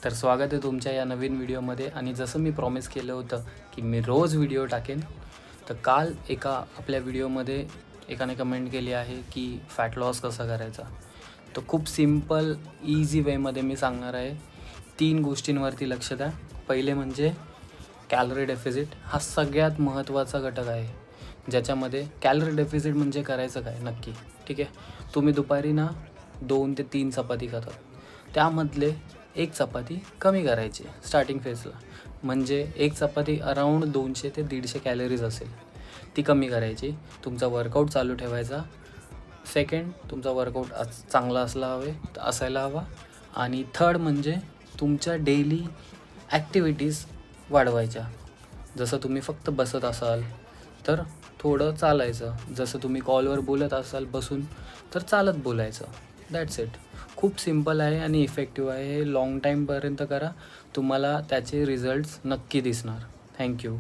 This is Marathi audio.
तर स्वागत आहे तुमच्या या नवीन व्हिडिओमध्ये. आणि जसं मी प्रॉमिस केलं होतं की मी रोज व्हिडिओ टाकेन, तर काल एका आपल्या व्हिडिओमध्ये एकाने कमेंट केली आहे की फॅट लॉस कसा करायचा. तर खूप सिम्पल इझी वेमध्ये मी सांगणार आहे. 3 गोष्टींवरती लक्ष द्या. पहिले म्हणजे कॅलरी डेफिसिट. हा सगळ्यात महत्त्वाचा घटक आहे, ज्याच्यामध्ये कॅलरी डेफिसिट म्हणजे करायचं काय नक्की. ठीक आहे, तुम्ही दुपारी ना 2 ते 3 चपाती खातात, त्यामधले एक चपाती कमी करायची स्टार्टिंग फेजला. म्हणजे एक चपाती अराऊंड 200 ते 150 कॅलरीज असेल, ती कमी करायची. तुमचा वर्कआउट चालू ठेवायचा. सेकंड, तुमचा वर्कआउट चांगला असायला हवा. आणि थर्ड म्हणजे तुमच्या डेली ॲक्टिव्हिटीज वाढवायच्या. जसं तुम्ही फक्त बसत असाल तर थोडं चालायचं. जसं तुम्ही कॉलवर बोलत असाल बसून, तर चालत बोलायचं. That's it. खूप सिम्पल आहे आणि इफेक्टिव्ह आहे. हे लाँग टाईमपर्यंत करा, तुम्हाला त्याचे रिझल्ट्स नक्की दिसणार. थँक्यू.